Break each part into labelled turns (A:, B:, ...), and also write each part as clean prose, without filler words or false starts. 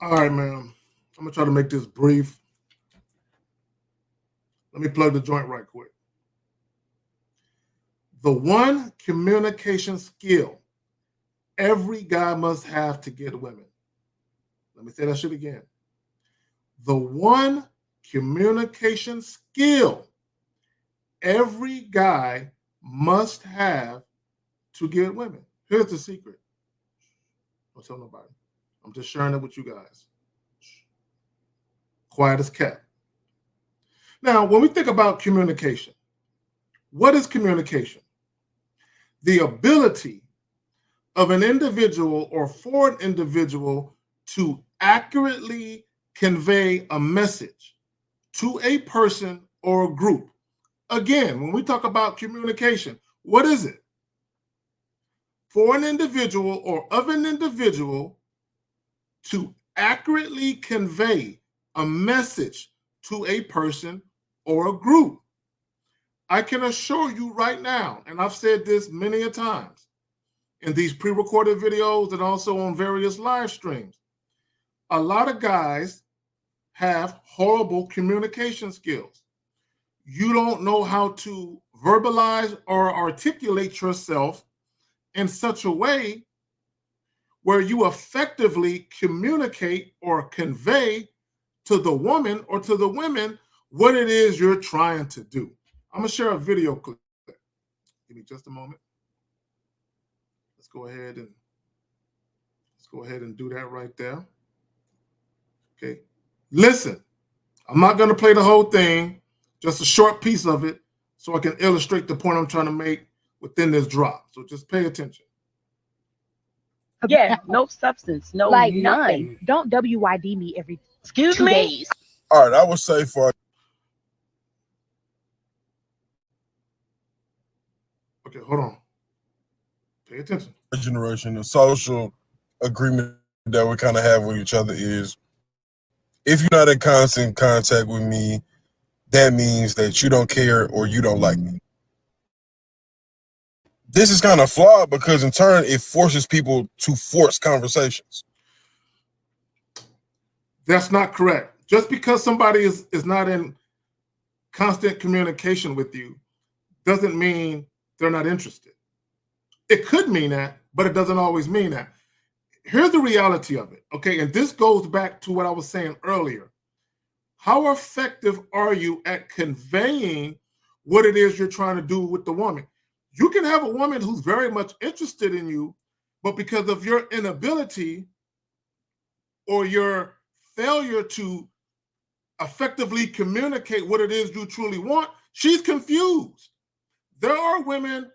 A: All right, man. I'm going to try to make this brief. Let me plug the joint right quick. The one communication skill every guy must have to get women. Let me say that shit again. The one communication skill every guy must have to get women. Here's the secret. Don't tell nobody. I'm just sharing it with you guys. Quiet as kept. Now, when we think about communication, what is communication? The ability of an individual or for an individual to accurately convey a message to a person or a group. Again, when we talk about communication, what is it? For an individual or of an individual to accurately convey a message to a person or a group. I can assure you right now, and I've said this many a times in these pre-recorded videos and also on various live streams, a lot of guys have horrible communication skills. You don't know how to verbalize or articulate yourself in such a way where you effectively communicate or convey to the woman or to the women what it is you're trying to do. I'm going to share a video clip. Give me just a moment. Let's go ahead and do that right there. Okay. Listen, I'm not going to play the whole thing, just a short piece of it so I can illustrate the point I'm trying to make within this drop. So just pay attention.
B: Yeah, no substance, no
C: like
B: nothing.
C: nothing. Don't WYD me every
B: Excuse
C: 2
B: me?
C: days.
D: All right, I would say for
A: Okay, hold on. Pay attention.
D: our generation, the social agreement that we kind of have with each other is, if you're not in constant contact with me, that means that you don't care or you don't like me. This is kind of flawed because in turn, it forces people to force conversations.
A: That's not correct. Just because somebody is not in constant communication with you doesn't mean they're not interested. It could mean that, but it doesn't always mean that. Here's the reality of it, okay? And this goes back to what I was saying earlier. How effective are you at conveying what it is you're trying to do with the woman? You can have a woman who's very much interested in you, but because of your inability or your failure to effectively communicate what it is you truly want, she's confused. There are women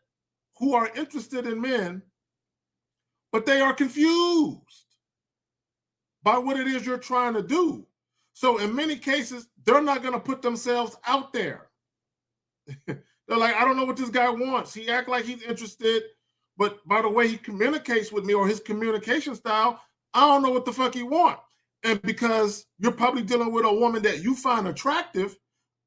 A: who are interested in men, but they are confused by what it is you're trying to do. So in many cases, they're not going to put themselves out there. They're like, I don't know what this guy wants. He acts like he's interested, but by the way he communicates with me or his communication style, I don't know what the fuck he wants. And because you're probably dealing with a woman that you find attractive,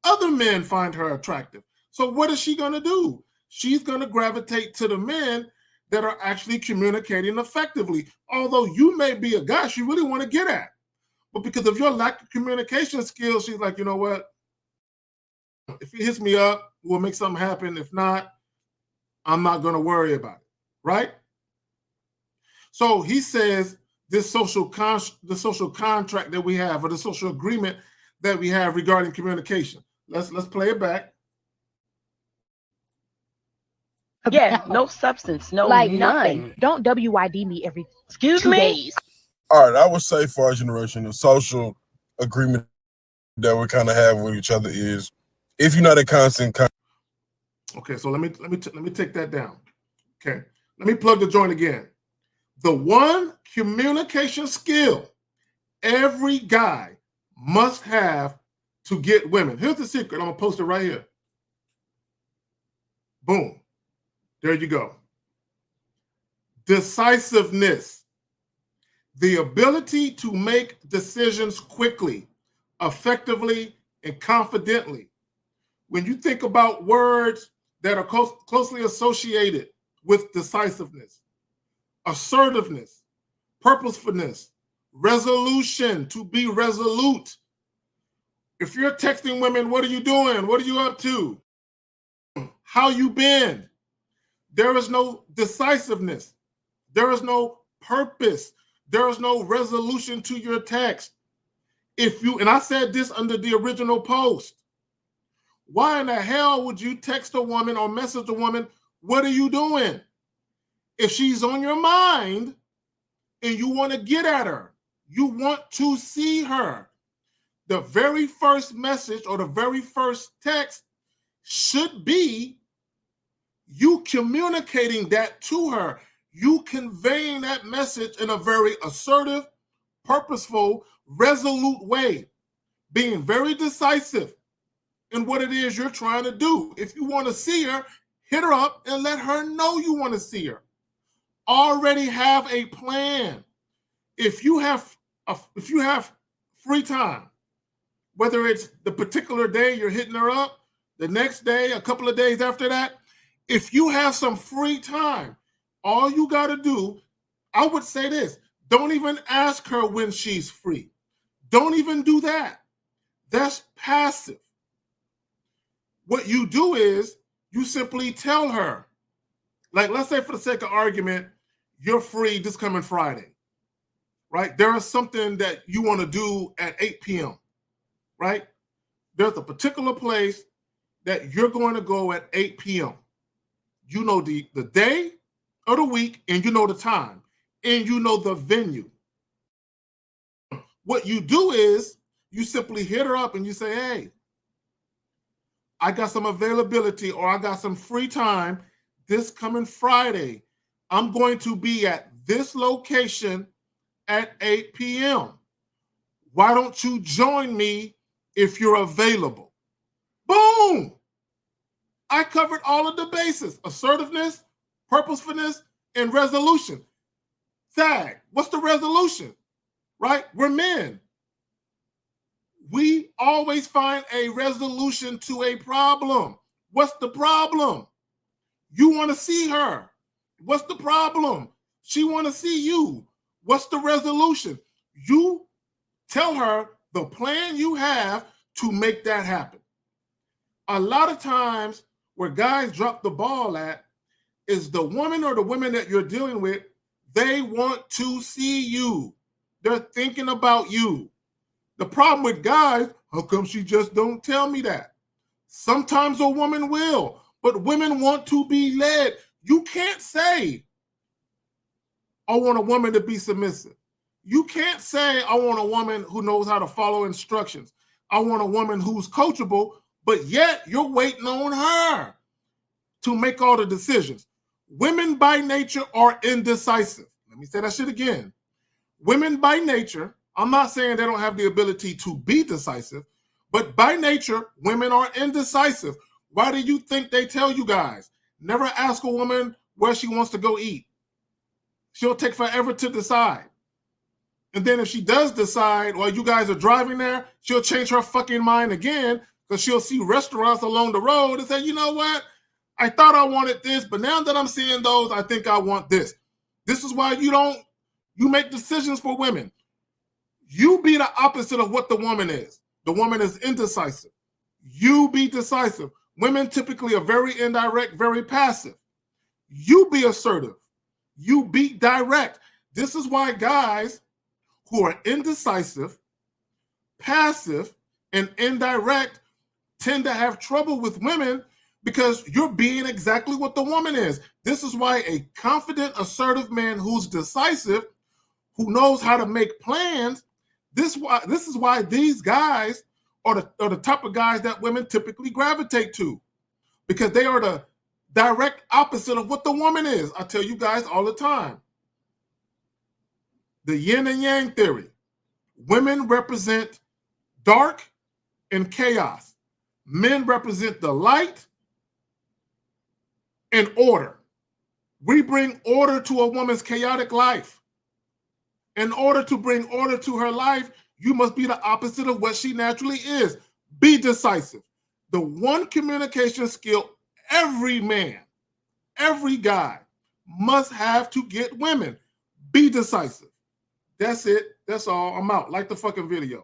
A: other men find her attractive. So what is she going to do? She's going to gravitate to the men that are actually communicating effectively. Although you may be a guy she really want to get at. But because of your lack of communication skills, she's like, you know what? If he hits me up, we'll make something happen. If not, I'm not going to worry about it, right? So he says this social contract that we have, or the social agreement that we have regarding communication. Let's play it back.
B: Yeah, no substance, no
C: like
B: nothing.
C: nothing. Don't WYD me every
B: Excuse
C: 2
B: me?
C: days.
D: All right, I would say for our generation, the social agreement that we kind of have with each other is, if you're not in constant contact.
A: Okay, so let me take that down. Okay, let me plug the joint again. The one communication skill every guy must have to get women. Here's the secret. I'm gonna post it right here. Boom. There you go. Decisiveness. The ability to make decisions quickly, effectively, and confidently. When you think about words that are closely associated with decisiveness, assertiveness, purposefulness, Resolution, to be resolute. If you're texting women, what are you doing? What are you up to? How you been? There is no decisiveness. There is no purpose. There is no resolution to your text. If you, and I said this under the original post, why in the hell would you text a woman or message a woman, what are you doing? If she's on your mind and you want to get at her, you want to see her, the very first message or the very first text should be you communicating that to her, you conveying that message in a very assertive, purposeful, resolute way, being very decisive in what it is you're trying to do. If you want to see her, hit her up and let her know you want to see her. Already have a plan. If you have free time, whether it's the particular day you're hitting her up, the next day, a couple of days after that, if you have some free time, all you got to do, I would say this, don't even ask her when she's free. Don't even do that. That's passive. What you do is you simply tell her, like, let's say for the sake of argument, you're free this coming Friday, right? There is something that you want to do at 8 p.m., right? There's a particular place that you're going to go at 8 p.m. You know the day of the week, and you know the time, and you know the venue. What you do is you simply hit her up and you say, hey, I got some availability or I got some free time this coming Friday. I'm going to be at this location at 8 p.m. Why don't you join me if you're available? Boom! I covered all of the bases: assertiveness, purposefulness, and resolution. Tag, what's the resolution? Right? We're men. We always find a resolution to a problem. What's the problem? You want to see her. What's the problem? She want to see you. What's the resolution? You tell her the plan you have to make that happen. A lot of times where guys drop the ball at is the woman or the women that you're dealing with, they want to see you. They're thinking about you. The problem with guys, how come she just don't tell me that? Sometimes a woman will, but women want to be led. You can't say, I want a woman to be submissive. You can't say, I want a woman who knows how to follow instructions. I want a woman who's coachable, but yet you're waiting on her to make all the decisions. Women by nature are indecisive. Let me say that shit again. Women by nature, I'm not saying they don't have the ability to be decisive, but by nature, women are indecisive. Why do you think they tell you guys, never ask a woman where she wants to go eat? She'll take forever to decide. And then if she does decide while you guys are driving there, she'll change her fucking mind again because she'll see restaurants along the road and say, you know what? I thought I wanted this, but now that I'm seeing those, I think I want this. This is why you make decisions for women. You be the opposite of what the woman is. The woman is indecisive. You be decisive. Women typically are very indirect, very passive. You be assertive. You be direct. This is why guys who are indecisive, passive, and indirect tend to have trouble with women because you're being exactly what the woman is. This is why a confident, assertive man who's decisive, who knows how to make plans, this is why these guys are the type of guys that women typically gravitate to, because they are the direct opposite of what the woman is. I tell you guys all the time. The yin and yang theory. Women represent dark and chaos. Men represent the light and order. We bring order to a woman's chaotic life. In order to bring order to her life, you must be the opposite of what she naturally is. Be decisive. The one communication skill every man, every guy must have to get women. Be decisive. That's it. That's all. I'm out. Like the fucking video.